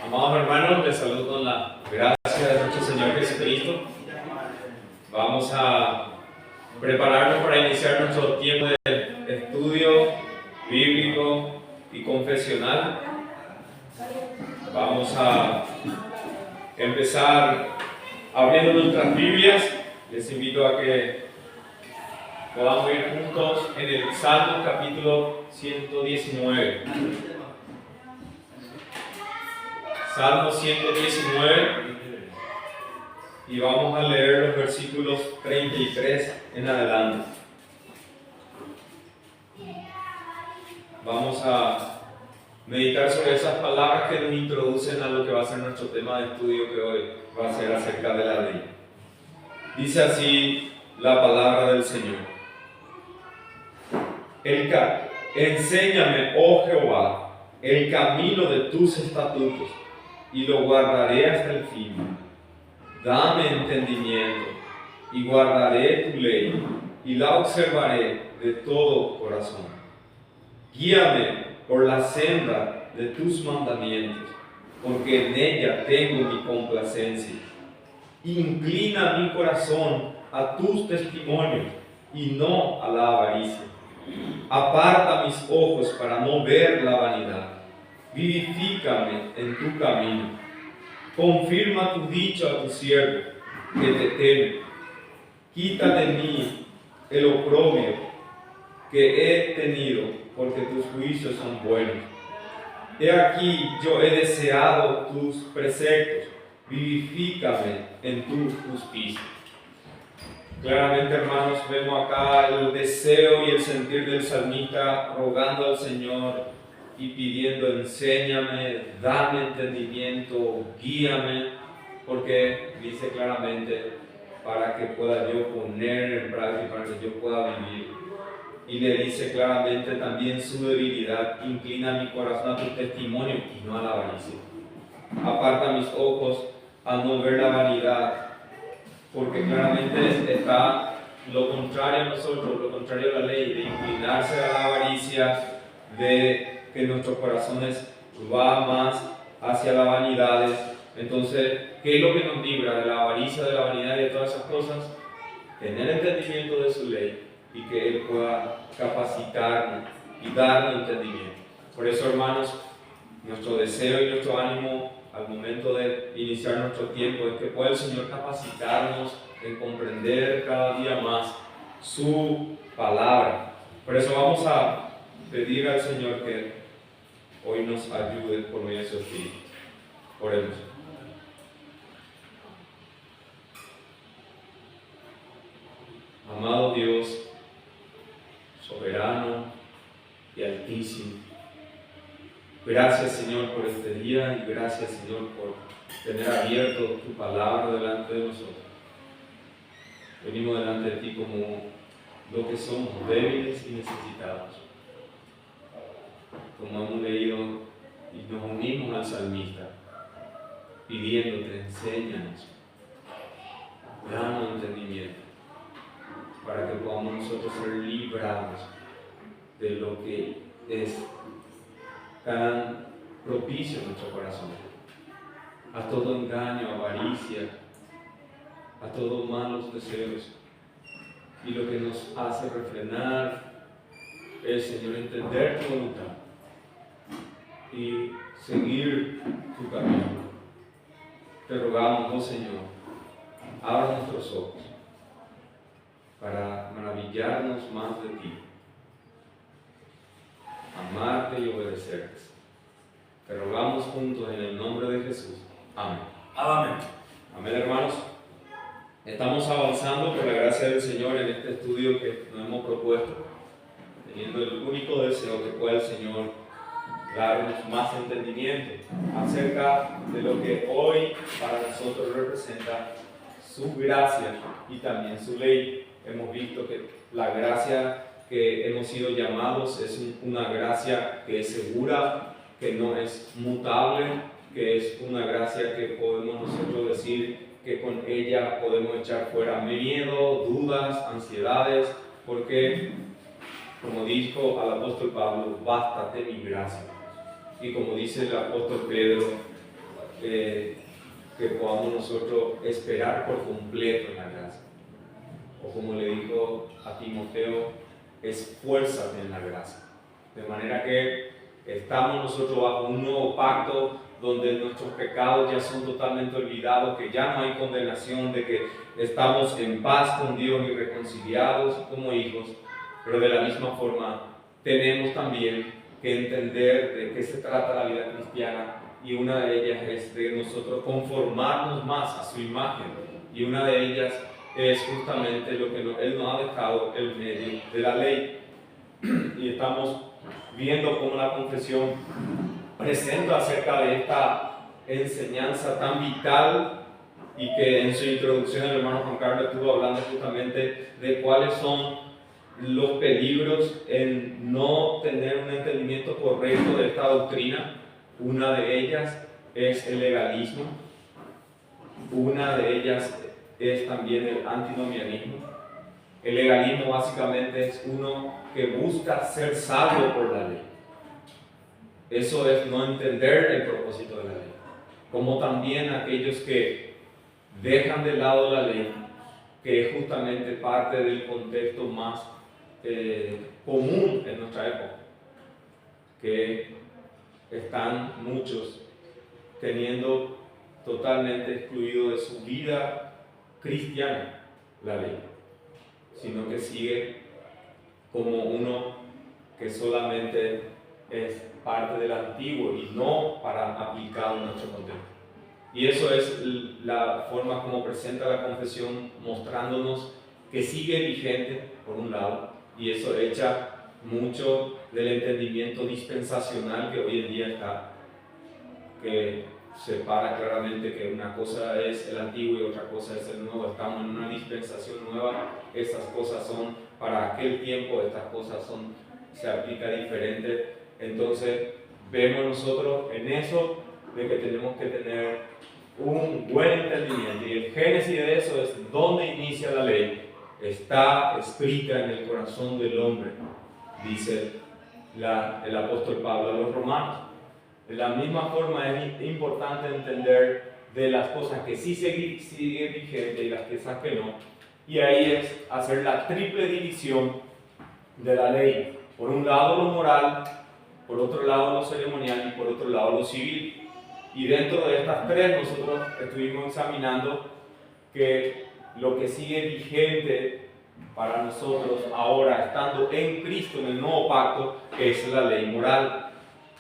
Amados hermanos, les saludo con la gracia de nuestro Señor Jesucristo. Vamos a prepararnos para iniciar nuestro tiempo de estudio bíblico y confesional. Vamos a empezar abriendo nuestras Biblias. Les invito a que podamos ir juntos en el Salmo capítulo 119. Salmo 119, y vamos a leer los versículos 33 en adelante. Vamos a meditar sobre esas palabras que nos introducen a lo que va a ser nuestro tema de estudio, que hoy va a ser acerca de la ley. Dice así la palabra del Señor. Enséñame, oh Jehová, el camino de tus estatutos, y lo guardaré hasta el fin. Dame entendimiento, y guardaré tu ley, y la observaré de todo corazón. Guíame por la senda de tus mandamientos, porque en ella tengo mi complacencia. Inclina mi corazón a tus testimonios, y no a la avaricia. Aparta mis ojos para no ver la vanidad. Vivifícame en tu camino. Confirma tu dicho a tu siervo, que te teme. Quita de mí el oprobio que he tenido, porque tus juicios son buenos. He aquí, yo he deseado tus preceptos. Vivifícame en tu justicia. Claramente, hermanos, vemos acá el deseo y el sentir del salmista rogando al Señor y pidiendo: enséñame, dame entendimiento, guíame, porque dice claramente, para que pueda yo poner en práctica, para que yo pueda vivir. Y le dice claramente también su debilidad: inclina mi corazón a tu testimonio y no a la avaricia. Aparta mis ojos a no ver la vanidad, porque claramente está lo contrario a nosotros, lo contrario a la ley, de inclinarse a la avaricia, de que nuestros corazones va más hacia las vanidades. Entonces, ¿qué es lo que nos libra de la avaricia, de la vanidad y de todas esas cosas? Tener entendimiento de su ley y que Él pueda capacitarnos y darnos entendimiento. Por eso, hermanos, nuestro deseo y nuestro ánimo al momento de iniciar nuestro tiempo es que pueda el Señor capacitarnos en comprender cada día más su palabra. Por eso vamos a pedir al Señor que hoy nos ayude por medio de su Espíritu. Oremos. Amado Dios, soberano y altísimo, gracias, Señor, por este día, y gracias, Señor, por tener abierto tu palabra delante de nosotros. Venimos delante de ti como lo que somos, débiles y necesitados. Como hemos leído y nos unimos al salmista, pidiéndote: enséñanos, danos entendimiento, para que podamos nosotros ser librados de lo que es tan propicio en nuestro corazón, a todo engaño, avaricia, a todos malos deseos. Y lo que nos hace refrenar es, Señor, entender tu voluntad y seguir tu camino. Te rogamos, oh Señor, abra nuestros ojos para maravillarnos más de ti, amarte y obedecerte. Te rogamos juntos en el nombre de Jesús. Amén. Amén. Amén, hermanos. Estamos avanzando por la gracia del Señor en este estudio que nos hemos propuesto, teniendo el único deseo que pueda el Señor darnos más entendimiento acerca de lo que hoy para nosotros representa su gracia y también su ley. Hemos visto que la gracia que hemos sido llamados es una gracia que es segura, que no es mutable, que es una gracia que podemos nosotros decir que con ella podemos echar fuera miedo, dudas, ansiedades, porque, como dijo al apóstol Pablo, bástate mi gracia. Y como dice el apóstol Pedro, que podamos nosotros esperar por completo en la gracia. O como le dijo a Timoteo, esfuérzate en la gracia. De manera que estamos nosotros bajo un nuevo pacto donde nuestros pecados ya son totalmente olvidados, que ya no hay condenación, de que estamos en paz con Dios y reconciliados como hijos, pero de la misma forma tenemos también que entender de qué se trata la vida cristiana, y una de ellas es de nosotros conformarnos más a su imagen, y una de ellas es justamente lo que Él nos ha dejado en medio de la ley. Y estamos viendo cómo la confesión presenta acerca de esta enseñanza tan vital, y que en su introducción el hermano Juan Carlos estuvo hablando justamente de cuáles son los peligros en no tener un entendimiento correcto de esta doctrina. Una de ellas es el legalismo, una de ellas es también el antinomianismo. El legalismo básicamente es uno que busca ser salvo por la ley. Eso es no entender el propósito de la ley. Como también aquellos que dejan de lado la ley, que es justamente parte del contexto más común en nuestra época, que están muchos teniendo totalmente excluido de su vida cristiana la ley, sino que sigue como uno que solamente es parte del antiguo y no para aplicado en nuestro contexto. Y eso es la forma como presenta la confesión, mostrándonos que sigue vigente por un lado, y eso echa mucho del entendimiento dispensacional que hoy en día está, que separa claramente que una cosa es el antiguo y otra cosa es el nuevo. Estamos en una dispensación nueva, esas cosas son para aquel tiempo, estas cosas se aplica diferente. Entonces vemos nosotros en eso de que tenemos que tener un buen entendimiento, y el génesis de eso es dónde inicia la ley. Está escrita en el corazón del hombre, dice el apóstol Pablo a los romanos. De la misma forma es importante entender de las cosas que sí sigue vigente y las cosas que no, y ahí es hacer la triple división de la ley: por un lado lo moral, por otro lado lo ceremonial y por otro lado lo civil. Y dentro de estas tres nosotros estuvimos examinando que lo que sigue vigente para nosotros ahora, estando en Cristo, en el nuevo pacto, es la ley moral.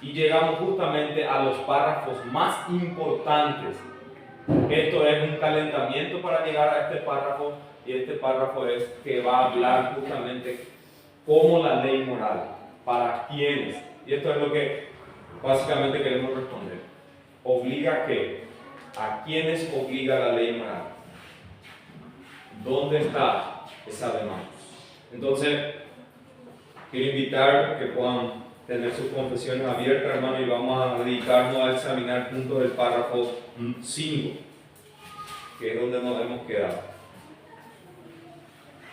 Y llegamos justamente a los párrafos más importantes. Esto es un calentamiento para llegar a este párrafo, y este párrafo es que va a hablar justamente cómo la ley moral, para quiénes. Y esto es lo que básicamente queremos responder. ¿Obliga a qué? ¿A quiénes obliga la ley moral? ¿Dónde está esa demanda? Entonces, quiero invitar que puedan tener sus confesiones abiertas, hermano, y vamos a dedicarnos a examinar puntos del párrafo 5, que es donde nos hemos quedado.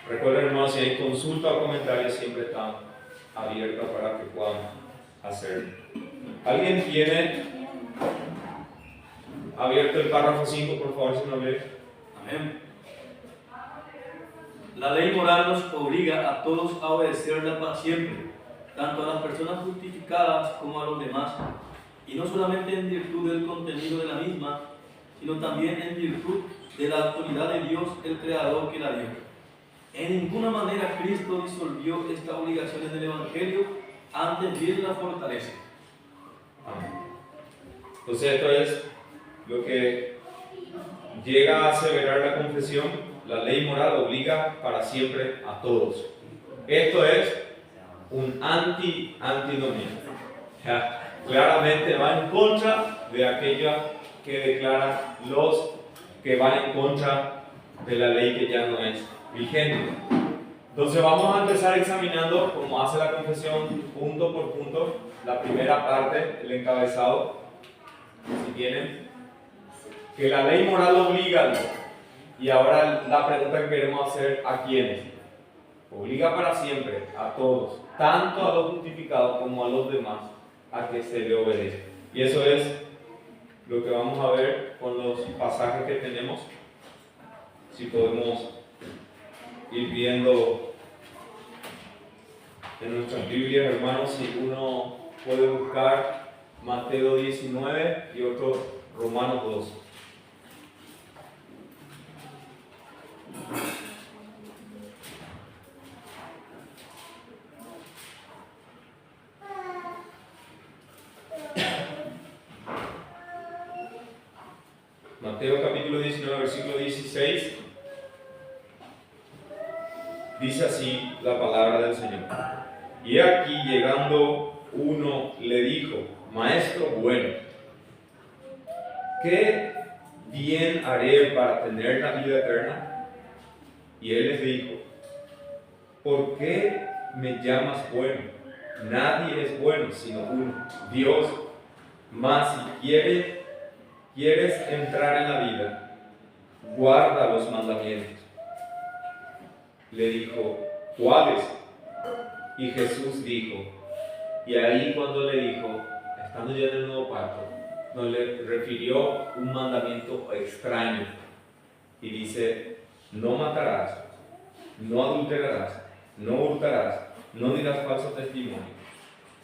Recuerden, hermanos, si hay consulta o comentarios, siempre están abiertos para que puedan hacerlo. ¿Alguien tiene abierto el párrafo 5, por favor, si no lee? Amén. La ley moral nos obliga a todos a obedecerla para siempre, tanto a las personas justificadas como a los demás, y no solamente en virtud del contenido de la misma, sino también en virtud de la autoridad de Dios, el Creador, que la dio. En ninguna manera Cristo disolvió esta obligación en el Evangelio, antes bien la fortalece. Amén. Entonces esto es lo que llega a aseverar la confesión: la ley moral obliga para siempre a todos. Esto es un antinomia. Claramente va en contra de aquella que declara los que van en contra de la ley que ya no es vigente. Entonces vamos a empezar examinando, como hace la confesión, punto por punto, la primera parte, el encabezado, si tienen, que la ley moral obliga. Y ahora la pregunta que queremos hacer: ¿a quiénes? Obliga para siempre a todos, tanto a los justificados como a los demás, a que se le obedezca. Y eso es lo que vamos a ver con los pasajes que tenemos. Si podemos ir viendo en nuestras Biblias, hermanos, si uno puede buscar Mateo 19 y otro Romanos 2. Mateo capítulo 19, versículo 16, dice así la palabra del Señor. Y aquí llegando uno le dijo: Maestro bueno, ¿qué bien haré para tener la vida eterna? Y él les dijo: ¿por qué me llamas bueno? Nadie es bueno sino uno, Dios. Mas si quieres entrar en la vida, guarda los mandamientos. Le dijo: ¿cuáles? Y Jesús dijo, y ahí cuando le dijo, estando ya en el nuevo pacto, no le refirió un mandamiento extraño. Y dice: no matarás, no adulterarás, no hurtarás, no dirás falso testimonio,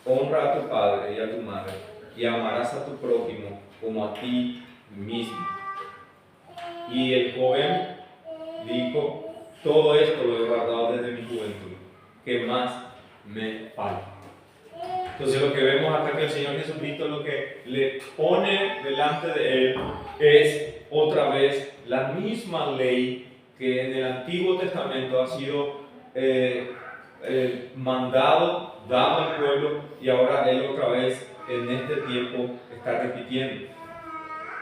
honra a tu padre y a tu madre, y amarás a tu prójimo como a ti mismo. Y el joven dijo: todo esto lo he guardado desde mi juventud, ¿qué más me falta? Entonces lo que vemos acá, que el Señor Jesucristo lo que le pone delante de él es otra vez la misma ley que en el Antiguo Testamento ha sido mandado, dado al pueblo, y ahora él otra vez en este tiempo está repitiendo.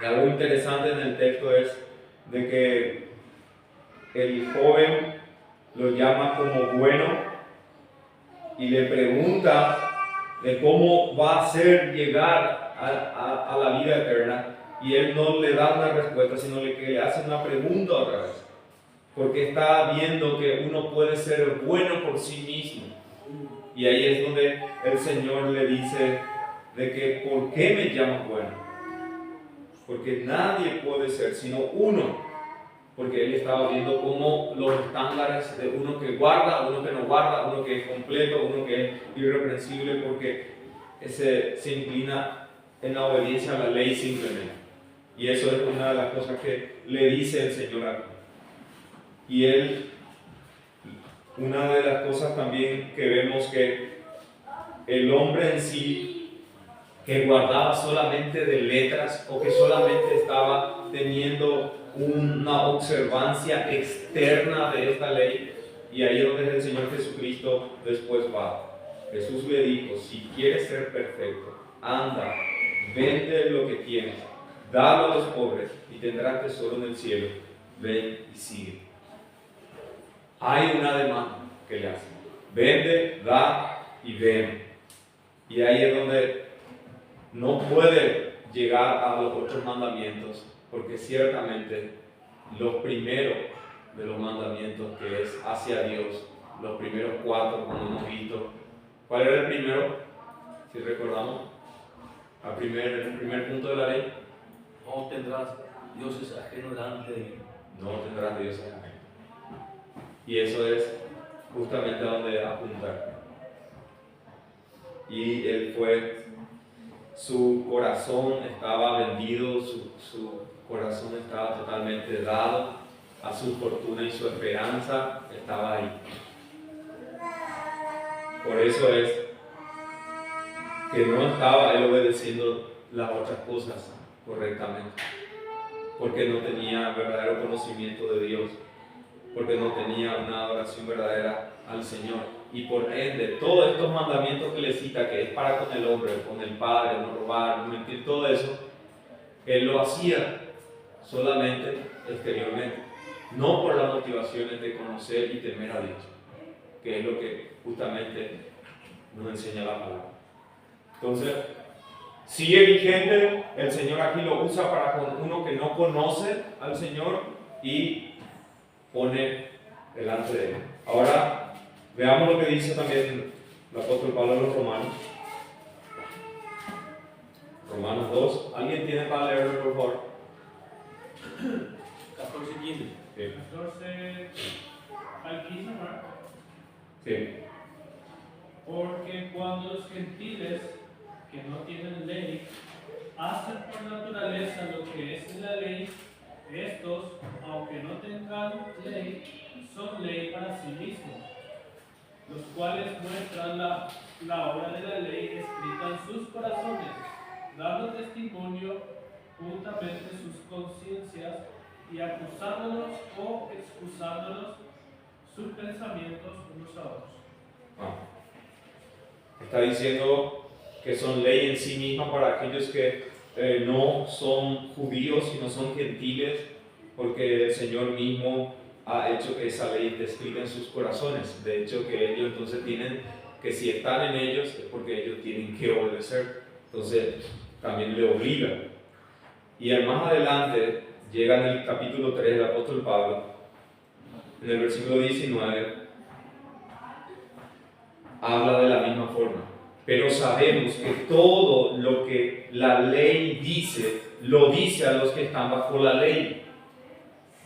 Y algo interesante en el texto es de que el joven lo llama como bueno y le pregunta de cómo va a ser llegar a la vida eterna, y él no le da una respuesta, sino que le hace una pregunta otra vez, porque está viendo que uno puede ser bueno por sí mismo. Y ahí es donde el Señor le dice de que ¿por qué me llamas bueno? Porque nadie puede ser sino uno. Porque él estaba viendo cómo los estándares de uno que guarda, uno que no guarda, uno que es completo, uno que es irreprensible, porque se inclina en la obediencia a la ley simplemente. Y eso es una de las cosas que le dice el Señor aquí. Y él, una de las cosas también que vemos que el hombre en sí, que guardaba solamente de letras o que solamente estaba teniendo una observancia externa de esta ley, y ahí es donde el Señor Jesucristo después va. Jesús le dijo: si quieres ser perfecto, anda, vende lo que tienes, dalo a los pobres y tendrás tesoro en el cielo, ven y sigue. Hay una demanda que le hace: vende, da y ven. Y ahí es donde no puede llegar a los otros mandamientos, porque ciertamente los primeros de los mandamientos, que es hacia Dios, los primeros 4, como hemos visto. ¿Cuál era el primero? Si recordamos, el primer punto de la ley: no tendrás dioses ajenos delante de mí. no tendrás dioses ajenos. Y eso es justamente a donde apuntar. Y él su corazón estaba vendido, su corazón estaba totalmente dado a su fortuna, y su esperanza estaba ahí. Por eso es que no estaba él obedeciendo las otras cosas correctamente, porque no tenía verdadero conocimiento de Dios, porque no tenía una adoración verdadera al Señor. Y por ende, todos estos mandamientos que le cita, que es para con el hombre, con el padre, no robar, no mentir, todo eso, él lo hacía solamente exteriormente, no por las motivaciones de conocer y temer a Dios, que es lo que justamente nos enseña la palabra. Entonces, sigue vigente, el Señor aquí lo usa para con uno que no conoce al Señor y pone delante de él. Ahora, veamos lo que dice también el apóstol Pablo a los Romanos. Romanos 2. ¿Alguien tiene para leerlo, por favor? 14 y 15. Sí. 14 al 15, ¿verdad? Sí. Porque cuando los gentiles que no tienen ley hacen por naturaleza lo que es la ley, estos, aunque no tengan ley, son ley para sí mismos, los cuales muestran la obra de la ley escrita en sus corazones, dando testimonio juntamente sus conciencias y acusándolos o excusándolos sus pensamientos unos a otros. Está diciendo que son ley en sí misma para aquellos que no son judíos y no son gentiles, porque el Señor mismo ha hecho que esa ley esté escrita en sus corazones. De hecho, que ellos entonces tienen que, si están en ellos, es porque ellos tienen que obedecer. Entonces, también le obliga. Y más adelante, llega en el capítulo 3 del apóstol Pablo, en el versículo 19, habla de la misma forma. Pero sabemos que todo lo que la ley dice, lo dice a los que están bajo la ley.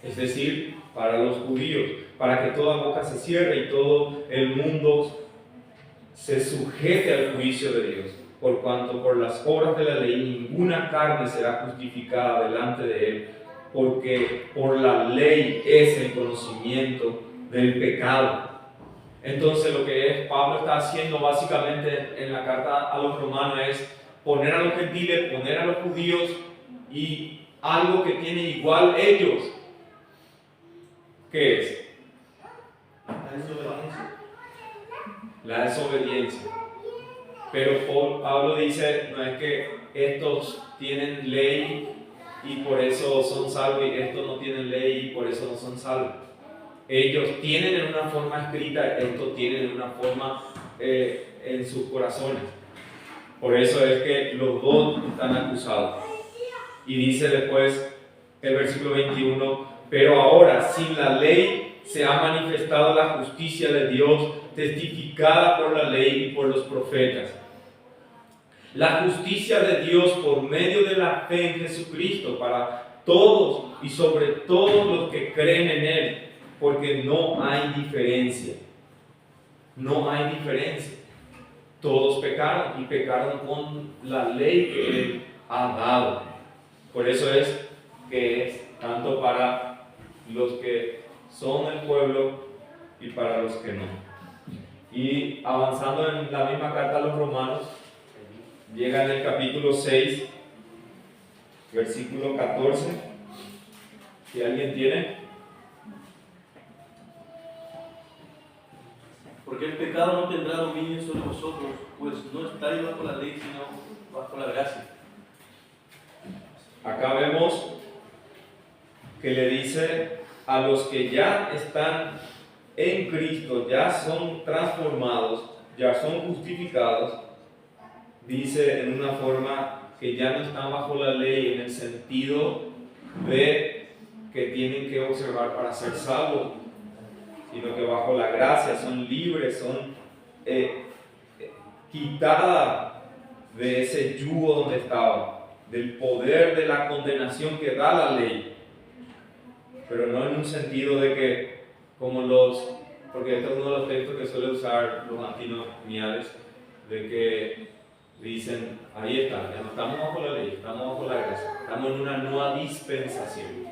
Es decir, para los judíos, para que toda boca se cierre y todo el mundo se sujete al juicio de Dios. Por cuanto por las obras de la ley ninguna carne será justificada delante de Él, porque por la ley es el conocimiento del pecado. Entonces lo que Pablo está haciendo básicamente en la carta a los romanos es poner a los gentiles, poner a los judíos y algo que tiene igual ellos. ¿Qué es? La desobediencia. Pero Pablo dice, no es que estos tienen ley y por eso son salvos y estos no tienen ley y por eso no son salvos. Ellos tienen en una forma escrita, estos tienen en una forma en sus corazones. Por eso es que los dos están acusados. Y dice después el versículo 21, pero ahora sin la ley se ha manifestado la justicia de Dios, testificada por la ley y por los profetas. La justicia de Dios por medio de la fe en Jesucristo para todos y sobre todos los que creen en Él, porque no hay diferencia. No hay diferencia. Todos pecaron y pecaron con la ley que Él ha dado. Por eso es que es tanto para los que son el pueblo y para los que no. Y avanzando en la misma carta a los romanos, llega en el capítulo 6, versículo 14. Si alguien tiene. Porque el pecado no tendrá dominio sobre vosotros, pues no estáis bajo la ley, sino bajo la gracia. Acá vemos que le dice a los que ya están en Cristo, ya son transformados, ya son justificados, dice en una forma que ya no están bajo la ley en el sentido de que tienen que observar para ser salvos, sino que bajo la gracia son libres, son quitadas de ese yugo donde estaban, del poder de la condenación que da la ley, pero no en un sentido de que como porque este es uno de los textos que suele usar los antinomiales, de que dicen, ahí está, ya no estamos bajo la ley, estamos bajo la gracia, estamos en una nueva dispensación.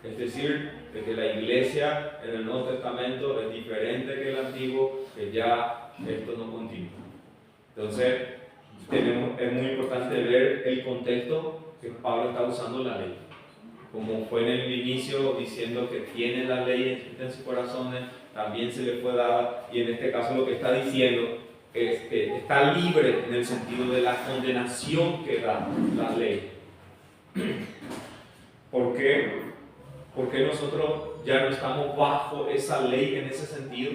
Es decir, de que la iglesia en el Nuevo Testamento es diferente que el Antiguo, que ya esto no continúa. Entonces, es muy importante ver el contexto que Pablo está usando la ley. Como fue en el inicio diciendo que tiene la ley escrita en sus corazones, también se le fue dada, y en este caso lo que está diciendo es que está libre en el sentido de la condenación que da la ley. ¿Por qué? Porque nosotros ya no estamos bajo esa ley en ese sentido,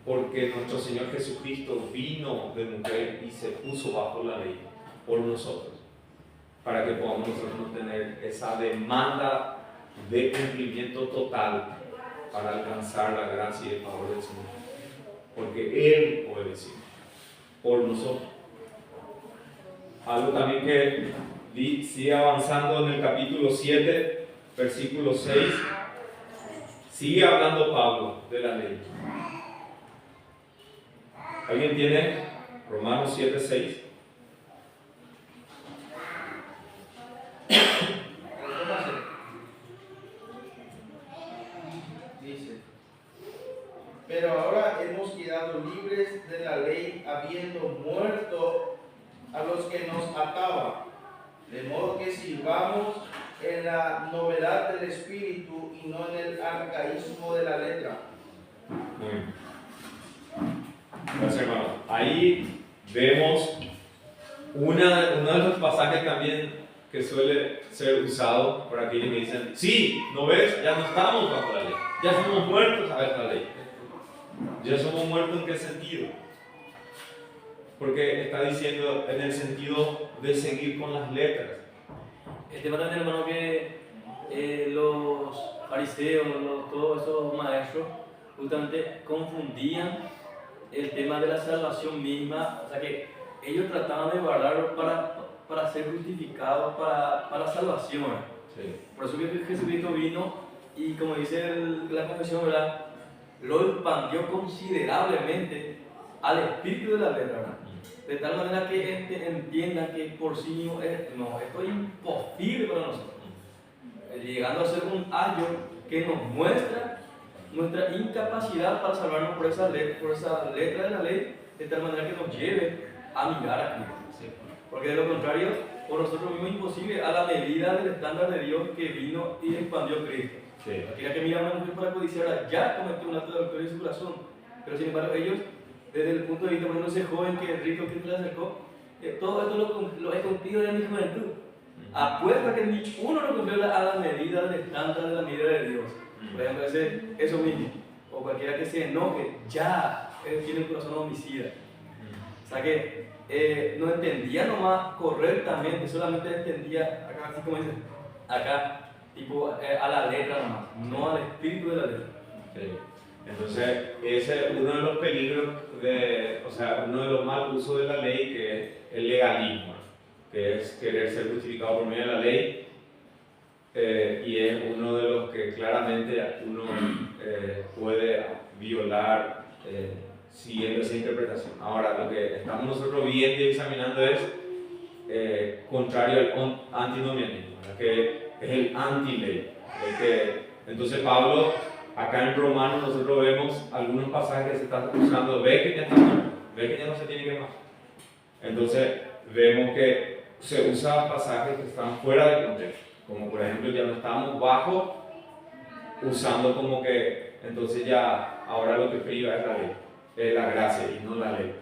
porque nuestro Señor Jesucristo vino de mujer y se puso bajo la ley por nosotros, para que podamos nosotros tener esa demanda de cumplimiento total para alcanzar la gracia y el favor del Señor, porque Él obedeció por nosotros. algo también que sigue avanzando en el capítulo 7, versículo 6, sigue hablando Pablo de la ley. ¿Alguien tiene Romanos 7, 6? Dice: pero ahora hemos quedado libres de la ley, habiendo muerto a los que nos ataban, de modo que sirvamos en la novedad del espíritu y no en el arcaísmo de la letra. Muy bien. Gracias, hermano. Ahí vemos uno de los pasajes también que suele ser usado por aquellos que dicen: sí, ¿no ves? Ya no estamos bajo la ley, ya somos muertos a esta ley. ¿Ya somos muertos en qué sentido? Porque está diciendo en el sentido de seguir con las letras. El tema también, hermano, que los fariseos, todos esos maestros, justamente confundían el tema de la salvación misma. O sea que ellos trataban de guardarlo para ser justificados, para salvación. Sí. Por eso que Jesucristo vino y, como dice la confesión, ¿verdad?, lo expandió considerablemente al espíritu de la letra, ¿verdad? De tal manera que entiendan que por sí mismo no, esto es imposible para nosotros, llegando a ser un ayo que nos muestra nuestra incapacidad para salvarnos por esa letra de la ley, de tal manera que nos lleve a mirar a Cristo. Sí. Porque de lo contrario, por nosotros mismos es imposible a la medida del estándar de Dios que vino y expandió Cristo. Sí. Aquella que mira a una mujer para codiciarla ya cometió un acto de adulterio en su corazón, pero sin embargo ellos, desde el punto de vista, por ejemplo, ese joven que rico que se le acercó, todo esto lo he cumplido de mi juventud. Apuesta que ni uno lo cumplió a la medida del estándar de la medida de Dios. Por ejemplo, eso mismo, o cualquiera que se enoje, ya tiene un corazón homicida. O sea que no entendía nomás correctamente, solamente entendía, acá, así como dice, acá, tipo a la letra nomás, no al espíritu de la letra. Sí. Entonces, ese es uno de los peligros, uno de los mal usos de la ley, que es el legalismo, que es querer ser justificado por medio de la ley, y es uno de los que claramente uno puede violar siguiendo esa interpretación. Ahora, lo que estamos nosotros viendo y examinando es contrario al antinomianismo, ¿verdad?, que es el anti-ley. Entonces Pablo, acá en Romanos, nosotros vemos algunos pasajes que se están usando: ve que ya está muerto, ve que ya no se tiene que más. Entonces vemos que se usan pasajes que están fuera de contexto, como por ejemplo ya no estamos bajo, usando como que entonces ya ahora lo que priva es la ley, es la gracia y no la ley.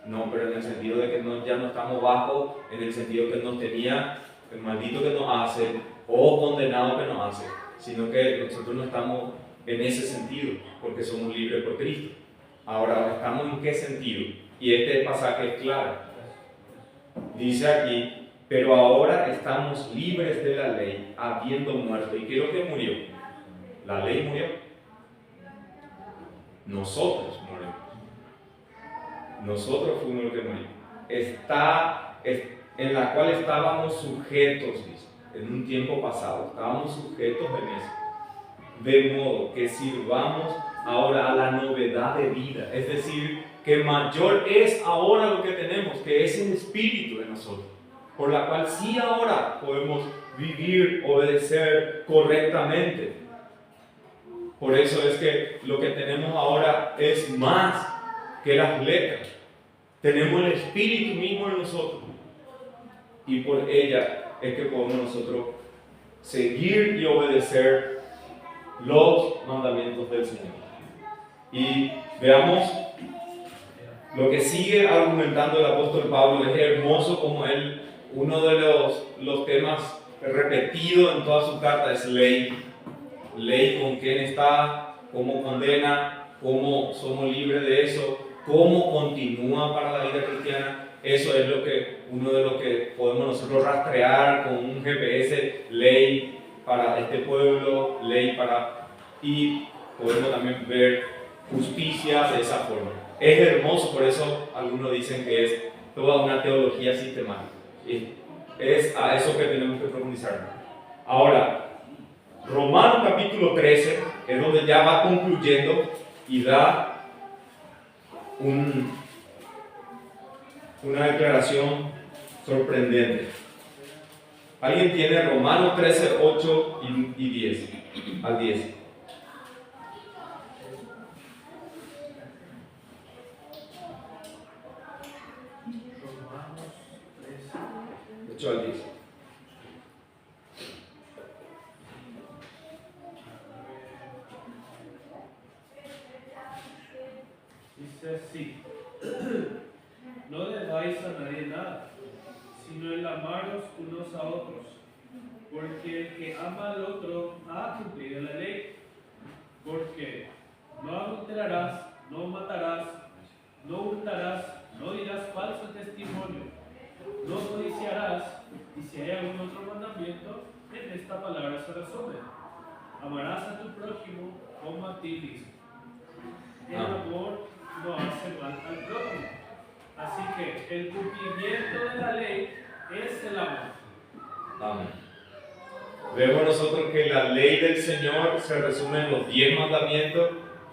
No, pero en el sentido de que ya no estamos bajo, en el sentido que nos tenía el maldito que nos hace o condenado que nos hace, sino que nosotros no estamos en ese sentido porque somos libres por Cristo. Ahora, ¿estamos en qué sentido? Y este pasaje es claro. Dice aquí: pero ahora estamos libres de la ley, habiendo muerto. ¿Y qué es lo que murió? La ley murió. Nosotros morimos. Nosotros fuimos los que morimos. En la cual estábamos sujetos, dice, en un tiempo pasado, estábamos sujetos en eso. De modo que sirvamos ahora a la novedad de vida, es decir, que mayor es ahora lo que tenemos, que es el Espíritu de nosotros, por la cual sí ahora podemos vivir, obedecer correctamente. Por eso es que lo que tenemos ahora es más que las letras. Tenemos el Espíritu mismo en nosotros, y por ella es que podemos nosotros seguir y obedecer los mandamientos del Señor. Y veamos lo que sigue argumentando el apóstol Pablo. Es hermoso como él, uno de los temas repetidos en toda su carta es ley. Ley, con quién está, cómo condena, cómo somos libres de eso, cómo continúa para la vida cristiana. Eso es uno de los que podemos nosotros rastrear con un GPS, ley para este pueblo, ley para... Y podemos también ver justicia de esa forma. Es hermoso, por eso algunos dicen que es toda una teología sistemática. Y es a eso que tenemos que profundizar. Ahora, Romanos capítulo 13 es donde ya va concluyendo y da una declaración sorprendente. ¿Alguien tiene Romanos 13, 8 y 10? Al 10. Romanos 13. 8 al 10. Dice así: no debáis a nadie nada, sino el amaros unos a otros, porque el que ama al otro ha cumplido la ley. Porque no adulterarás, no matarás, no hurtarás, no dirás falso testimonio, no codiciarás, y si hay algún otro mandamiento, en esta palabra se resume: amarás a tu prójimo como a ti mismo. El amor no hace mal al prójimo. Así que el cumplimiento de la ley es el amor. Amén. Vemos nosotros que la ley del Señor se resume en los 10 mandamientos,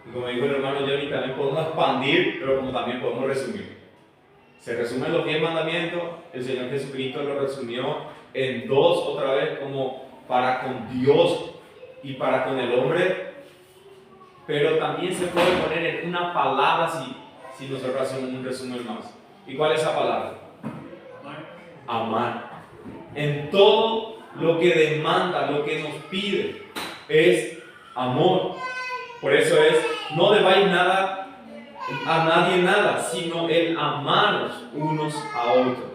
y como dijo el hermano Johnny, también podemos expandir, pero como también podemos resumir. Se resumen los 10 mandamientos, el Señor Jesucristo lo resumió en 2 otra vez, como para con Dios y para con el hombre, pero también se puede poner en una palabra si nosotros hacemos un resumen más. ¿Y cuál es esa palabra? Amar. En todo lo que demanda, lo que nos pide, es amor. Por eso es, no debáis nada a nadie nada, sino el amaros unos a otros.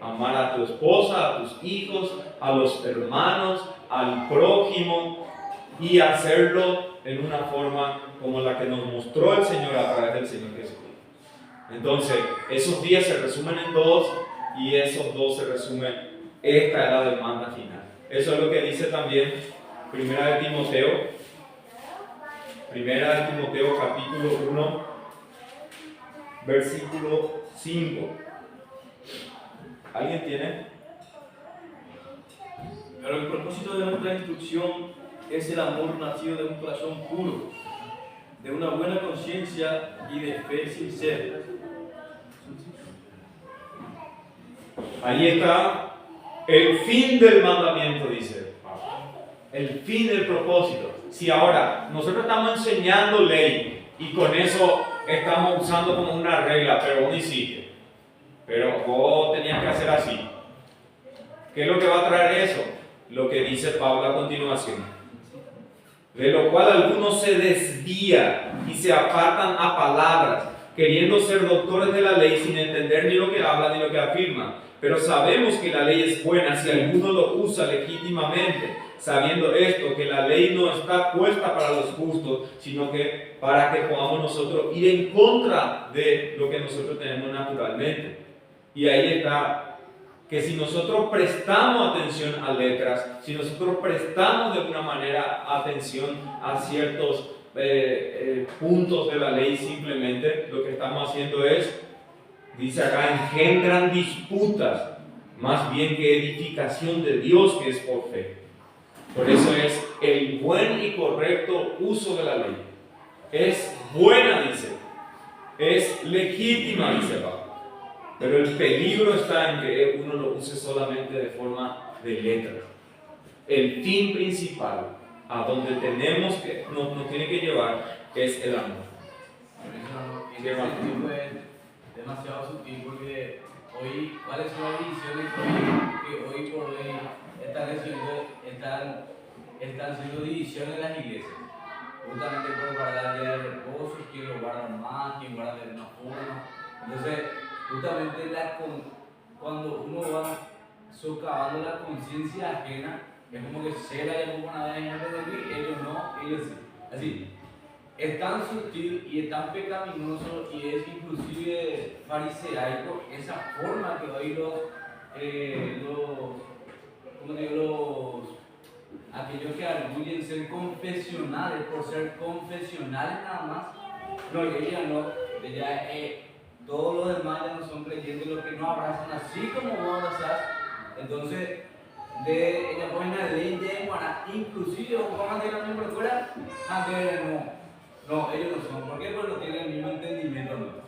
Amar a tu esposa, a tus hijos, a los hermanos, al prójimo, y hacerlo en una forma como la que nos mostró el Señor a través del Señor Jesucristo. Entonces, esos 10 se resumen en 2 y esos 2 se resumen, esta es la demanda final. Eso es lo que dice también Primera de Timoteo capítulo 1, versículo 5. ¿Alguien tiene? Pero el propósito de nuestra instrucción es el amor nacido de un corazón puro, de una buena conciencia y de fe sincera. Ahí está el fin del mandamiento, dice Pablo. El fin del propósito. Si ahora nosotros estamos enseñando ley y con eso estamos usando como una regla, pero vos no hiciste, pero vos tenías que hacer así. ¿Qué es lo que va a traer eso? Lo que dice Pablo a continuación. De lo cual algunos se desvían y se apartan a palabras, queriendo ser doctores de la ley sin entender ni lo que hablan ni lo que afirman. Pero sabemos que la ley es buena si alguno lo usa legítimamente, sabiendo esto, que la ley no está puesta para los justos, sino que para que podamos nosotros ir en contra de lo que nosotros tenemos naturalmente. Y ahí está, que si nosotros prestamos atención a letras, si nosotros prestamos de alguna manera atención a ciertos puntos de la ley, simplemente lo que estamos haciendo es, dice acá, engendran disputas, más bien que edificación de Dios que es por fe. Por eso es el buen y correcto uso de la ley. Es buena, dice. Es legítima, dice Pablo. Pero el peligro está en que uno lo use solamente de forma de letras. El fin principal, a donde tenemos que, nos tiene que llevar, es el amor. En ese sentido es demasiado sutil porque hoy, ¿cuáles son las divisiones que hoy por hoy están siendo divisiones en las iglesias? Justamente por guardar el día de reposo, quién lo guarda más, quién guarda de una forma. Entonces, justamente cuando uno va socavando la conciencia ajena, es como que se la llamó una vez en vez de mí, ellos no, ellos sí. Así, es tan sutil y es tan pecaminoso y es inclusive fariseico esa forma que hoy aquellos que arguyen ser confesionales por ser confesionales nada más, no, ella todos los demás ya no son creyentes, los que no abrazan así como vos abrazás. Entonces, ella pone la ley de Guaraná, inclusive vamos a ir a un por fuera, aunque no, ellos no son. ¿Por qué? Porque no tienen el mismo entendimiento nuestro.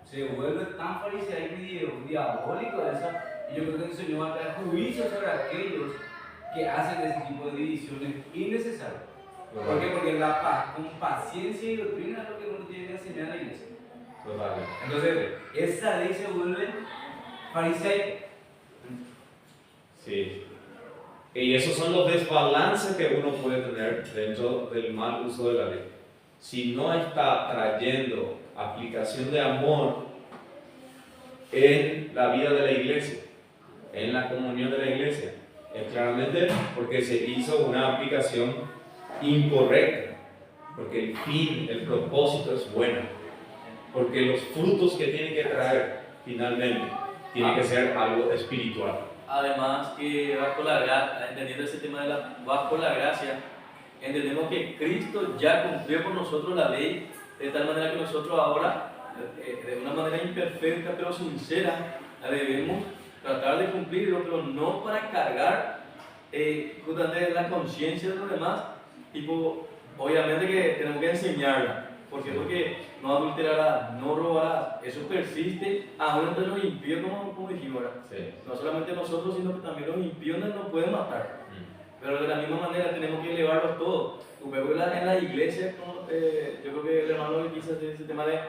Se vuelve tan fariseo y diabólico esa, y yo creo que el Señor va a traer juicio sobre aquellos que hacen ese tipo de divisiones innecesarias. ¿Por qué? Porque con paciencia y doctrina es lo que uno tiene que enseñar a la iglesia. Total. Entonces, esa ley se vuelve fariseo. Sí. Y esos son los desbalances que uno puede tener dentro del mal uso de la ley. Si no está trayendo aplicación de amor en la vida de la iglesia, en la comunión de la iglesia, es claramente porque se hizo una aplicación incorrecta, porque el fin, el propósito es bueno, porque los frutos que tiene que traer finalmente tiene que ser algo espiritual. Además, que bajo la gracia, entendiendo ese tema de bajo la gracia, entendemos que Cristo ya cumplió por nosotros la ley, de tal manera que nosotros ahora, de una manera imperfecta pero sincera, debemos tratar de cumplirlo, pero no para cargar justamente la conciencia de los demás. Tipo, obviamente que tenemos que enseñarla. ¿Por qué? Porque no adulterarás, no robarás. Eso persiste aún entre los impíos, como dijimos ahora. Sí. No solamente nosotros, sino que también los impíos no pueden matar. Pero de la misma manera tenemos que elevarlos todos. Luego en la iglesia, yo creo que el hermano le quiso hacer ese tema de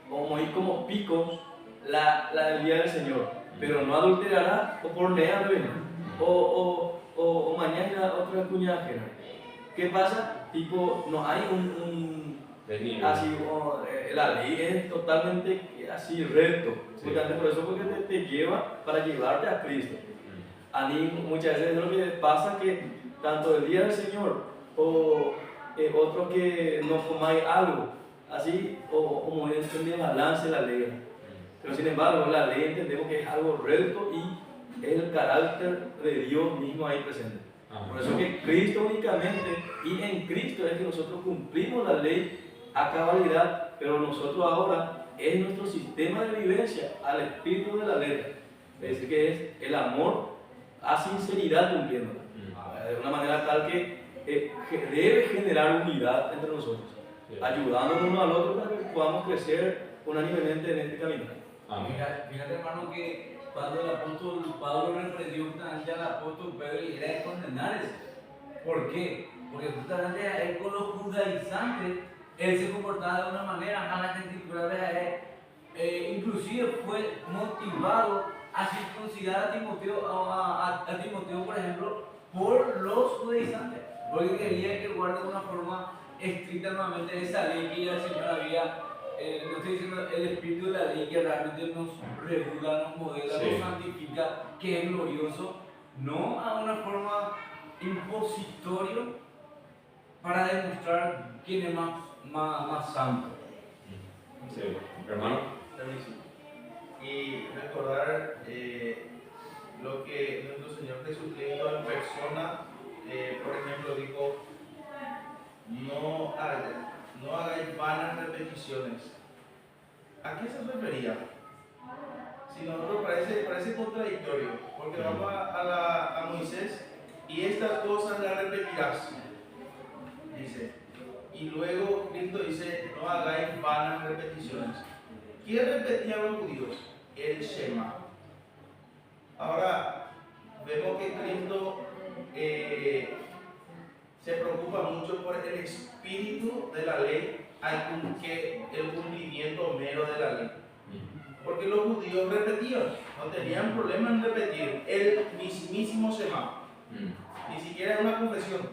como ir como picos el día del Señor. Pero no adulterará o por nea o mañana otra cuñada ajena. ¿Qué pasa? Tipo, no hay así, la ley es totalmente así recto. Sí. Por eso porque te lleva para llevarte a Cristo. A mí muchas veces lo que pasa es que tanto el día del Señor o otros que no comáis algo así o como entender balance la ley. Pero sin embargo la ley entendemos que es algo recto y es el carácter de Dios mismo ahí presente. Por eso que Cristo únicamente y en Cristo es que nosotros cumplimos la ley a cabalidad, pero nosotros ahora es nuestro sistema de vivencia al espíritu de la ley. Es decir, que es el amor a sinceridad cumpliéndola. De una manera tal que debe generar unidad entre nosotros, ayudándonos uno al otro para que podamos crecer unánimemente en este camino. Fíjate, hermano, que cuando el apóstol Pablo reprendió justamente al apóstol Pedro y era de condenar eso. ¿Por qué? Porque justamente él con los judaizantes, él se comportaba de una manera más la genticulada, inclusive fue motivado a circuncidar a Timoteo, por ejemplo, por los judaizantes, porque quería que guarde de una forma estricta nuevamente esa ley que ya el Señor había, no estoy diciendo el espíritu de la ley que realmente nos regula, nos modela, nos santifica, que es glorioso, no a una forma impositorio para demostrar quién es más santo. Sí. Hermano. Y recordar lo que nuestro Señor Jesucristo en persona, por ejemplo, dijo: no hagáis vanas repeticiones. ¿A qué se refería? Si nosotros parece contradictorio, porque vamos a Moisés y estas cosas las repetirás, dice. Y luego Cristo dice: no hagáis vanas repeticiones. ¿Quién repetía a los judíos? El Shema. Ahora vemos que Cristo se preocupa mucho por el espíritu de la ley que el cumplimiento mero de la ley. Porque los judíos repetían, no tenían problema en repetir el mismísimo Shema. Ni siquiera una confesión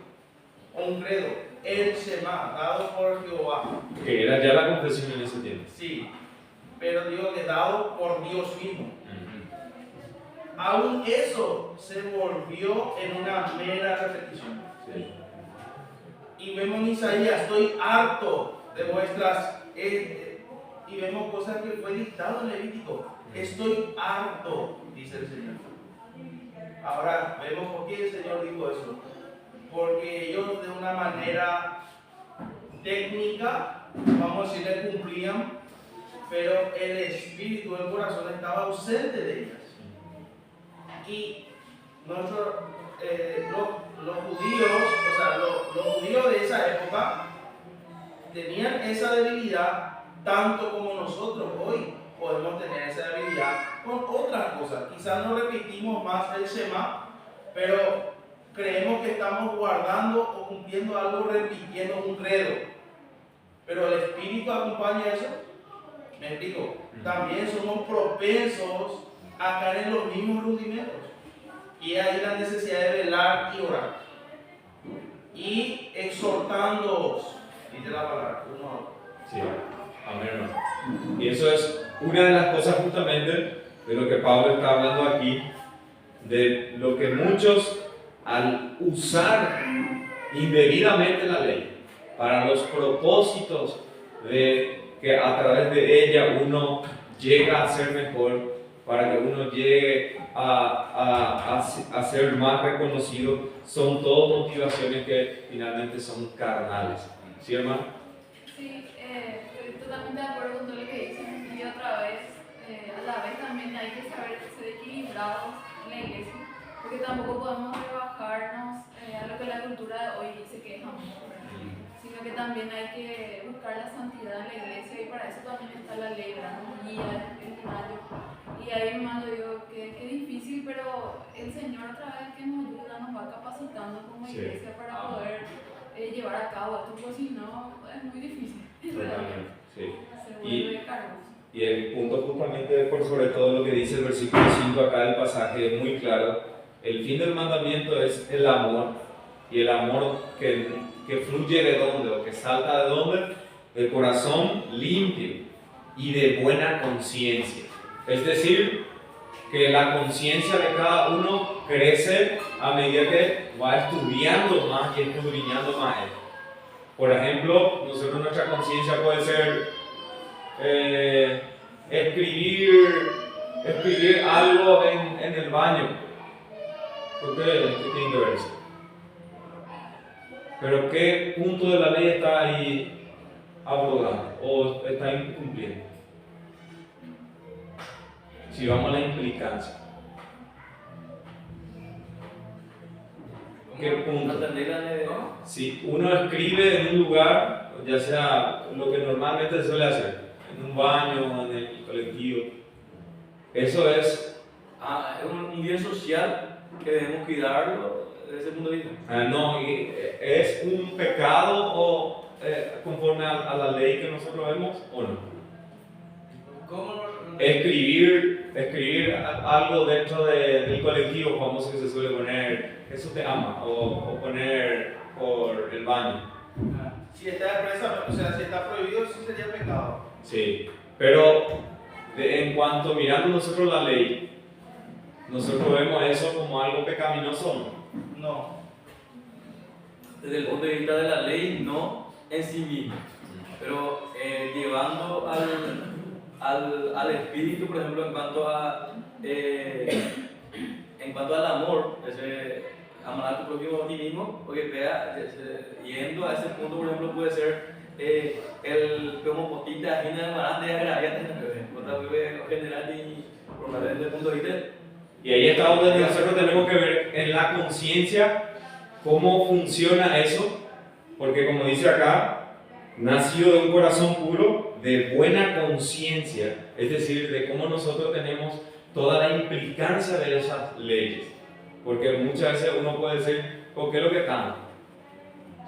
o un credo, el Shema dado por Jehová. Que era ya la confesión en ese tiempo. Sí, pero digo que dado por Dios mismo. Aún eso se volvió en una mera repetición. Sí. Y vemos en Isaías: estoy harto de vuestras... y vemos cosas que fue dictado en Levítico. Estoy harto, dice el Señor. Ahora vemos por qué el Señor dijo eso. Porque ellos de una manera técnica, vamos a decirle, cumplían pero el espíritu del corazón estaba ausente de ellas. Y los judíos, o sea, los judíos de esa época tenían esa debilidad tanto como nosotros hoy podemos tener esa debilidad con otras cosas. Quizás no repetimos más el Shema, pero creemos que estamos guardando o cumpliendo algo repitiendo un credo. Pero el Espíritu acompaña eso. ¿Me explico? También somos propensos a caer en los mismos rudimentos. Y ahí la necesidad de velar y orar. Y exhortándoos, dice la palabra, uno a otro. Sí, amén, hermano. Y eso es una de las cosas justamente de lo que Pablo está hablando aquí, de lo que muchos al usar indebidamente la ley para los propósitos de que a través de ella uno llega a ser mejor, para que uno llegue a ser más reconocido, son todas motivaciones que finalmente son carnales. ¿Sí, hermano? Sí, estoy totalmente de acuerdo con todo lo que dicen. Y otra vez, a la vez también hay que saber ser equilibrados en la iglesia, porque tampoco podemos rebajarnos a lo que la cultura de hoy dice que es amor, sino que también hay que buscar la santidad en la iglesia, y para eso también está la ley, ¿verdad? Nos guía, el mayo. Y ahí, hermano, digo que difícil, pero el Señor otra vez que nos ayuda, nos va capacitando como iglesia para poder llevar a cabo esto, porque si no es muy difícil. Totalmente, sí. Se vuelve cargoso. Y el punto justamente por sobre todo lo que dice el versículo 5 acá del pasaje es muy claro. El fin del mandamiento es el amor, y el amor que fluye de dónde, o que salta de dónde, del corazón limpio y de buena conciencia. Es decir, que la conciencia de cada uno crece a medida que va estudiando más y escudriñando más. Por ejemplo, nosotros nuestra conciencia puede ser escribir algo en el baño. ¿Por qué tiene que ver eso? Pero ¿qué punto de la ley está ahí abrogando o está incumpliendo? Si vamos a la implicancia. ¿Qué punto? Si uno escribe en un lugar, ya sea lo que normalmente se suele hacer, en un baño, en el colectivo, eso es... Es un bien social que debemos cuidarlo desde ese punto de vista. No, ¿es un pecado o conforme a la ley que nosotros vemos o no? ¿Cómo? Escribir algo dentro del colectivo famoso que se suele poner, Jesús te ama, o poner por el baño. Si está expresa, o sea, si está prohibido, sí sería pecado. Sí, pero en cuanto mirando nosotros la ley, nosotros vemos eso como algo pecaminoso, ¿no? No. Desde el punto de vista de la ley, no en sí mismo, pero llevando al espíritu, por ejemplo, en cuanto al amor, amar a tu prójimo a ti mismo, porque yendo a ese punto, por ejemplo, puede ser el como potita ajena de marán de agraviate, general y por desde el punto de vista. Y ahí está donde nosotros tenemos que ver en la conciencia cómo funciona eso, porque como dice acá, nacido de un corazón puro, de buena conciencia, es decir, de cómo nosotros tenemos toda la implicancia de esas leyes, porque muchas veces uno puede decir, ¿por qué es lo que está?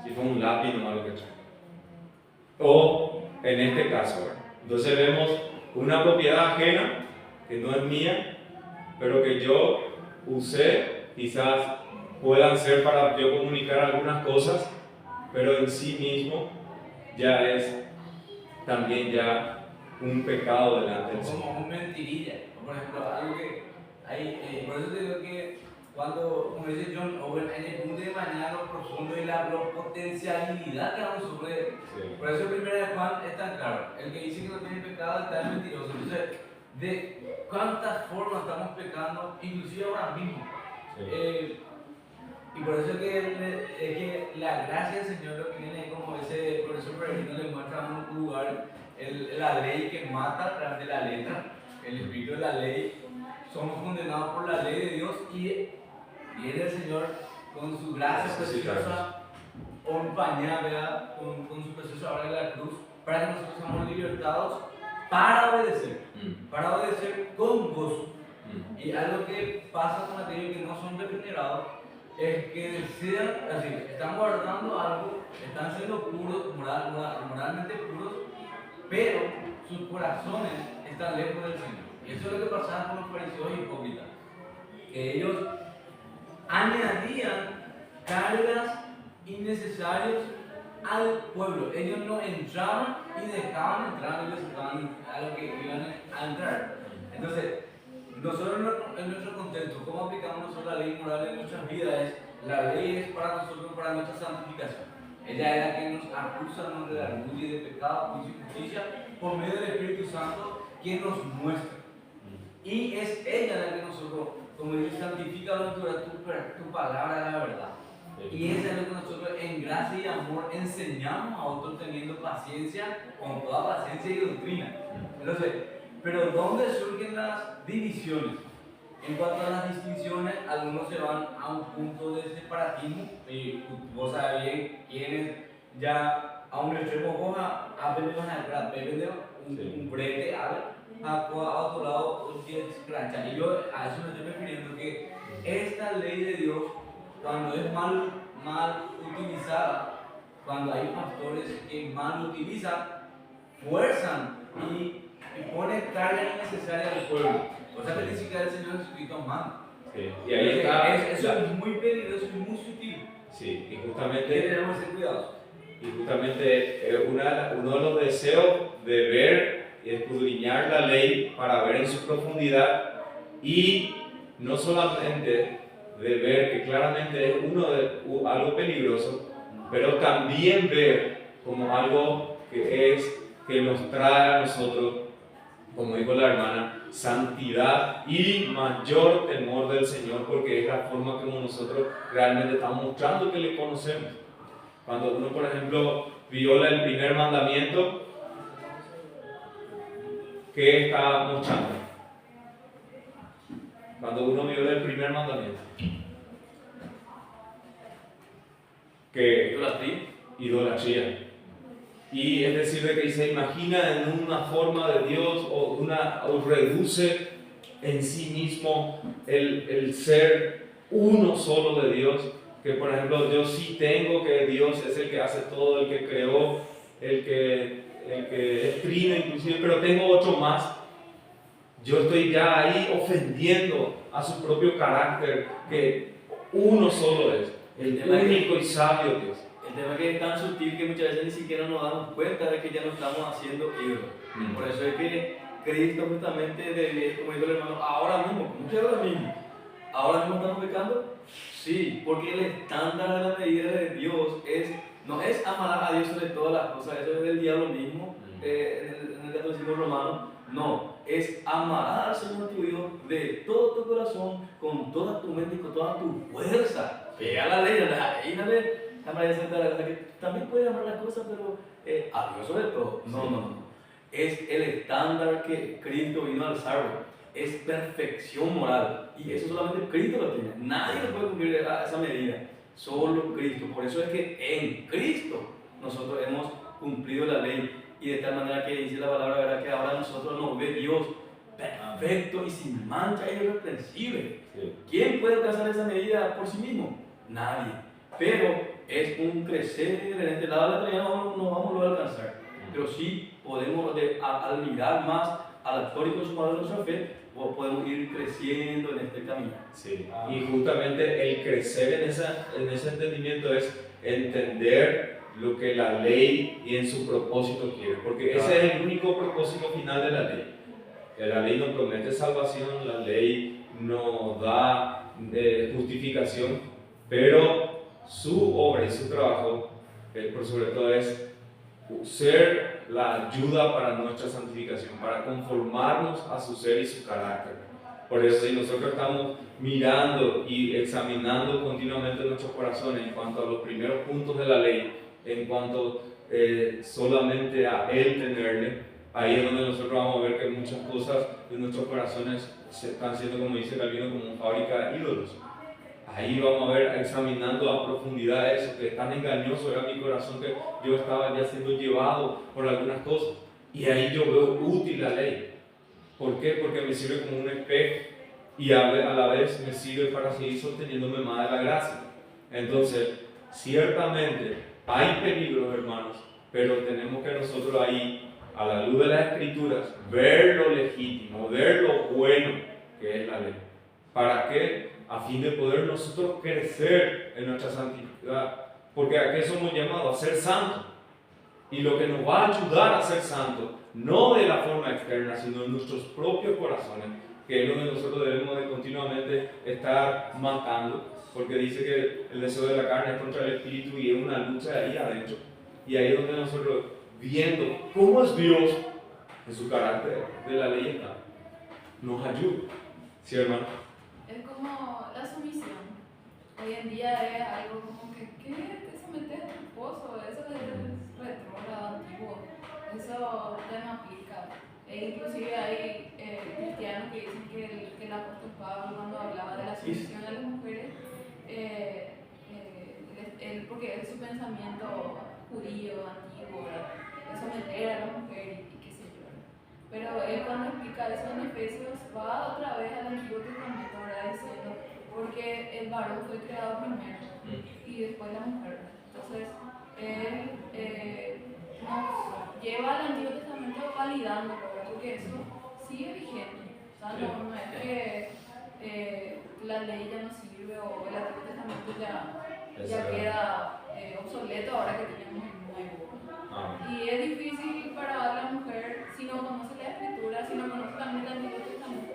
Si fue un lápiz no lo que trae. O en este caso, entonces vemos una propiedad ajena que no es mía, pero que yo usé, quizás puedan ser para yo comunicar algunas cosas, pero en sí mismo ya es también ya un pecado delante del Señor. Como un mentirilla. Por ejemplo, algo que hay, por eso te digo que cuando, como dice John Owen, en el punto de mañana lo profundo y la potencialidad que vamos a sufrir. Sí. Por eso el 1 de Juan es tan claro. El que dice que no tiene pecado está mentiroso. Entonces, de cuántas formas estamos pecando, inclusive ahora mismo. Sí. Y por eso es que la gracia del Señor lo que viene como ese, por eso Peregrino le muestra un lugar la ley que mata a través de la letra, el espíritu de la ley. Somos condenados por la ley de Dios y viene el Señor con su gracia preciosa, acompañada, ¿verdad? Con su preciosa obra de la cruz, para que nosotros seamos libertados para obedecer con gozo. Y algo que pasa con aquellos que no son regenerados es que desean, así, están guardando algo, están siendo puros, moralmente puros, pero sus corazones están lejos del Señor. Y eso es lo que pasaba con los fariseos hipócritas, que ellos añadían cargas innecesarias al pueblo. Ellos no entraban y dejaban entrar, ellos estaban a lo que iban a entrar. Entonces, nosotros en nuestro contexto, ¿cómo aplicamos nosotros la ley moral en nuestras vidas? La ley es para nosotros, para nuestra santificación. Ella es la que nos acusa, nos redarguye de pecado, juicio y justicia, por medio del Espíritu Santo, que nos muestra. Y es ella la que nosotros, como dice, santifica tu palabra, la verdad. Y eso es lo que nosotros en gracia y amor enseñamos a otros teniendo paciencia, con toda paciencia y doctrina. Entonces, pero ¿dónde surgen las divisiones? En cuanto a las distinciones, algunos se van a un punto de separatismo, y vos sabés bien quiénes ya a un extremo coja, a veces van a beber un brete, a otro lado, y yo a eso me estoy refiriendo, que esta ley de Dios, cuando es mal utilizada, cuando hay pastores que mal utilizan, fuerzan y ponen carga innecesaria al pueblo. O sea que ni siquiera el Señor Jesucristo manda. Sí. Y ahí está. Eso es muy peligroso y muy sutil. Sí, y Y justamente tenemos que ser cuidados. Uno de los deseos de ver y escudriñar la ley para ver en su profundidad, y no solamente de ver que claramente es algo peligroso, pero también ver como algo que nos trae a nosotros, como dijo la hermana, santidad y mayor temor del Señor, porque es la forma como nosotros realmente estamos mostrando que le conocemos. Cuando uno, por ejemplo, viola el primer mandamiento, ¿qué está mostrando? Cuando uno viola el primer mandamiento, que idolatría. Y es decir, de que se imagina en una forma de Dios o reduce en sí mismo el ser uno solo de Dios. Que por ejemplo yo sí tengo que Dios es el que hace todo, el que creó, el que escribe inclusive, pero tengo otro más. Yo estoy ya ahí ofendiendo a su propio carácter, que uno solo es, el único y sabio Dios. El tema que es tan sutil que muchas veces ni siquiera nos damos cuenta de que ya no estamos haciendo ídolos. Por eso es que Cristo justamente, como dijo el hermano, ahora mismo, ¿cómo que ahora mismo estamos pecando? Sí, porque el estándar de la medida de Dios no es amar a Dios sobre todas las cosas, eso es del diablo mismo, en el catolicismo romano. No, es amar al Señor tu Dios de todo tu corazón, con toda tu mente y con toda tu fuerza. Pega la ley, que también puedes amar las cosas, pero a Dios sobre todo. No. Es el estándar que Cristo vino a alzar. Es perfección moral. Y eso solamente Cristo lo tiene. Nadie lo puede cumplir a esa medida. Solo Cristo. Por eso es que en Cristo nosotros hemos cumplido la ley. Y de tal manera que dice la palabra, ¿verdad?, que ahora nosotros nos ve Dios perfecto y sin mancha e irreprensible. Sí. ¿Quién puede alcanzar esa medida por sí mismo? Nadie. Pero es un crecer en este lado de la tarea, no vamos a alcanzar. Pero sí podemos, al mirar más al actor y consumador de nuestra fe, podemos ir creciendo en este camino. Sí. Y justamente el crecer en ese entendimiento es entender lo que la ley y en su propósito quiere, porque ese es el único propósito final de la ley. La ley nos promete salvación, la ley nos da justificación, pero su obra y su trabajo, por sobre todo, es ser la ayuda para nuestra santificación, para conformarnos a su ser y su carácter. Por eso, si nosotros estamos mirando y examinando continuamente nuestros corazones en cuanto a los primeros puntos de la ley, en cuanto solamente a Él tenerle, ahí es donde nosotros vamos a ver que muchas cosas de nuestros corazones se están siendo, como dice Calvino, como una fábrica de ídolos. Ahí vamos a ver, examinando a profundidad eso, que tan engañoso era mi corazón que yo estaba ya siendo llevado por algunas cosas. Y ahí yo veo útil la ley. ¿Por qué? Porque me sirve como un espejo y a la vez me sirve para seguir sosteniéndome más de la gracia. Entonces, ciertamente hay peligros, hermanos, pero tenemos que nosotros ahí, a la luz de las Escrituras, ver lo legítimo, ver lo bueno que es la ley. ¿Para qué? A fin de poder nosotros crecer en nuestra santidad. Porque ¿a qué somos llamados? A ser santos. Y lo que nos va a ayudar a ser santos, no de la forma externa, sino en nuestros propios corazones, que es lo que nosotros debemos de continuamente estar matando, porque dice que el deseo de la carne es contra el espíritu y es una lucha ahí adentro. Y ahí es donde nosotros, viendo cómo es Dios en su carácter de la ley está, nos ayuda. ¿Sí, hermano? Es como la sumisión. Hoy en día es algo como que, ¿qué? Te sometes a tu esposo, eso es retrógrado, antiguo, eso ya no aplica. E inclusive hay cristianos que dicen que el apóstol Pablo, cuando hablaba de la sumisión a las mujeres, porque es su pensamiento judío, antiguo, de someter a la mujer y qué sé yo. Pero él cuando explica eso en Efesios va otra vez al Antiguo Testamento, ¿verdad? Diciendo, porque el varón fue creado primero y después la mujer. Entonces, él nos lleva al Antiguo Testamento validando, ¿verdad? Porque eso sigue vigente. O sea, no es que la ley ya no sirve o el Antiguo Testamento ya queda obsoleto ahora que tenemos el nuevo. Y es difícil para la mujer, si no conoce la Escritura, si no conoce también el Antiguo Testamento,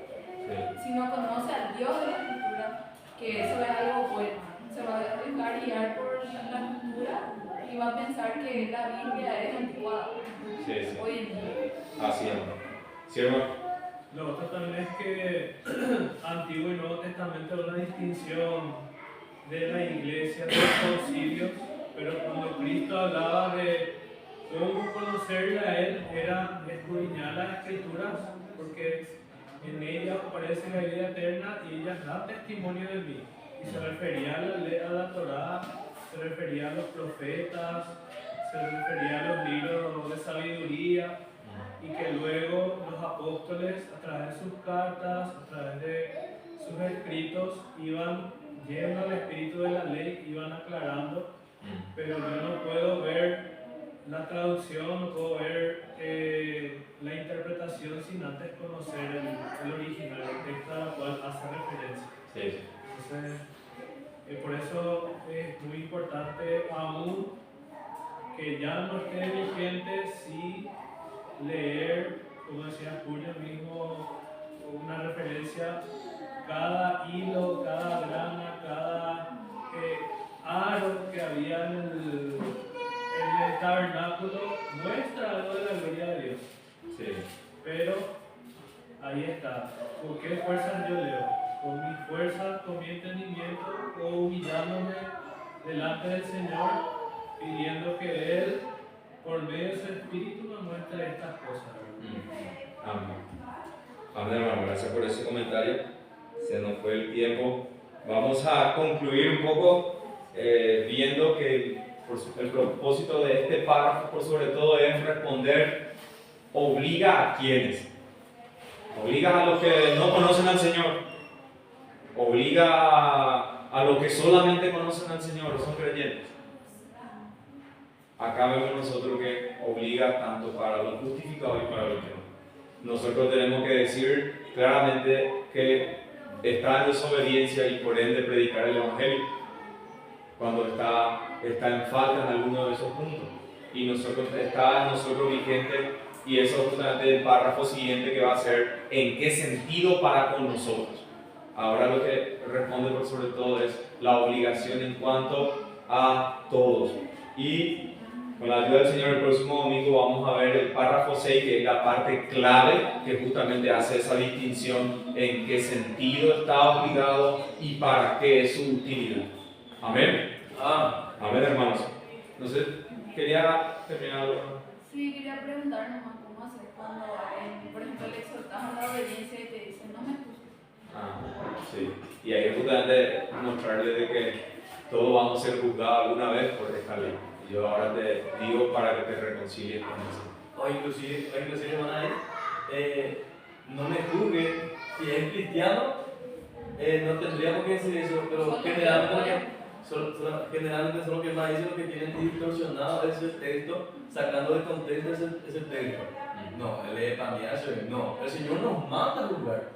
si no conoce al Dios de la Escritura, que eso es algo bueno. Se va a dejar guiar por la cultura y va a pensar que la Biblia es antigua hoy en día. Así es, hermano. ¿Sí, hermano? Lo otro también es que Antiguo y Nuevo Testamento es una distinción de la iglesia, de los concilios, pero cuando Cristo hablaba de cómo conocerle a Él, era escudriñar las Escrituras, porque en ellas aparece la vida eterna y ellas dan testimonio de mí. Y se refería a la Torá, se refería a los profetas, se refería a los libros de sabiduría, y que luego los apóstoles, a través de sus cartas, a través de sus escritos, iban llenos al espíritu de la ley, iban aclarando, pero yo no puedo ver la traducción, no puedo ver la interpretación sin antes conocer el original, el texto al cual hace referencia. Sí. Entonces, por eso es muy importante aún que ya no esté vigente, sí leer, como decía Julio mismo, una referencia, cada hilo, cada grana, cada aro que había en el tabernáculo muestra algo de la gloria de Dios. Sí. Pero ahí está. ¿Con qué fuerzas yo leo? ¿Con mi fuerza, con mi entendimiento, o humillándome delante del Señor, pidiendo que Él, por medio de su Espíritu, me muestre estas cosas? Amén. Amén, hermano. Gracias por ese comentario. Se nos fue el tiempo. Vamos a concluir un poco viendo que el propósito de este párrafo, por sobre todo, es responder: obliga a quienes. Obliga a los que no conocen al Señor. Obliga a los que solamente conocen al Señor o son creyentes. Acá vemos nosotros que obliga tanto para los justificados y para los que no. Nosotros tenemos que decir claramente que está en desobediencia y por ende predicar el Evangelio cuando está en falta en alguno de esos puntos. Y está en nosotros vigente, y eso es justamente el párrafo siguiente que va a ser: ¿en qué sentido para con nosotros? Ahora lo que responde por sobre todo es la obligación en cuanto a todos. Y con la ayuda del Señor, el próximo domingo vamos a ver el párrafo 6, que es la parte clave que justamente hace esa distinción en qué sentido está obligado y para qué es su utilidad. Amén. Amén, hermanos. No sé, quería terminar. Sí, quería preguntar nomás cómo hacer cuando, por ejemplo, le exhortas a la obediencia y te dicen, no me juzgues. Sí. Y ahí es justamente mostrarle de que todos vamos a ser juzgados alguna vez por esta ley. Y yo ahora te digo para que te reconcilies con eso. O inclusive hermana, no me juzguen, si es cristiano, no tendría por qué decir eso, pero generalmente son los que más dicen, los que tienen distorsionado ese texto, sacando de contexto ese texto. No, él es para mí, no, el Señor nos manda a juzgar,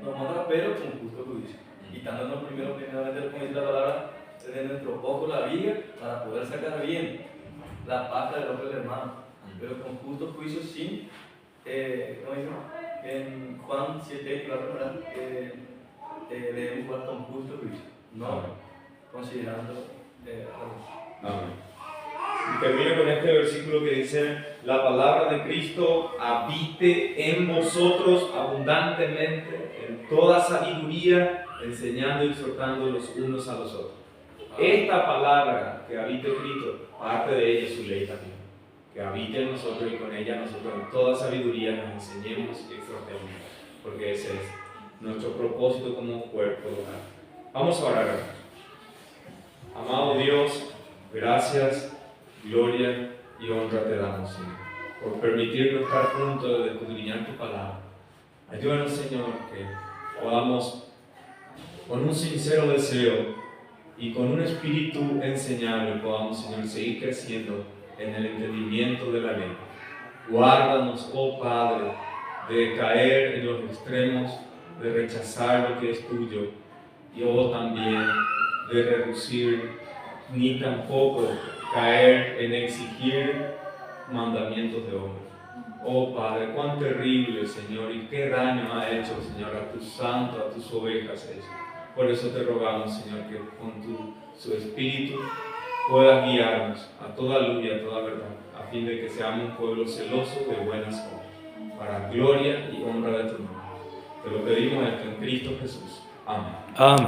nos manda, pero con justo juicio, quitándonos primeramente, como dice la palabra, de nuestro ojo la viga para poder sacar bien la pasta del otro hermano, pero con justo juicio sin, ¿cómo dice? En Juan 7, claro, ¿verdad? Debemos jugar con justo juicio, no considerando Amén. Y termino con este versículo que dice: la palabra de Cristo habite en vosotros abundantemente, en toda sabiduría, enseñando y exhortando los unos a los otros. Esta palabra que habite Cristo, parte de ella es su ley también. Que habite en nosotros y con ella nosotros en toda sabiduría nos enseñemos y exhortemos, porque ese es nuestro propósito como cuerpo local. Vamos a orar ahora. Amado Dios, gracias, gloria y honra te damos, Señor, por permitirnos estar juntos de escudriñar tu palabra. Ayúdanos, Señor, que podamos, con un sincero deseo y con un espíritu enseñable, podamos, Señor, seguir creciendo en el entendimiento de la ley. Guárdanos, oh Padre, de caer en los extremos, de rechazar lo que es tuyo, y oh también de reducir, ni tampoco caer en exigir mandamientos de hombres. Oh Padre, cuán terrible, Señor, y qué daño ha hecho, Señor, a tu santo, a tus ovejas eso. Por eso te rogamos, Señor, que con su Espíritu puedas guiarnos a toda luz y a toda verdad, a fin de que seamos un pueblo celoso de buenas obras, para gloria y honra de tu nombre. Te lo pedimos esto en Cristo Jesús. Amén. Amén.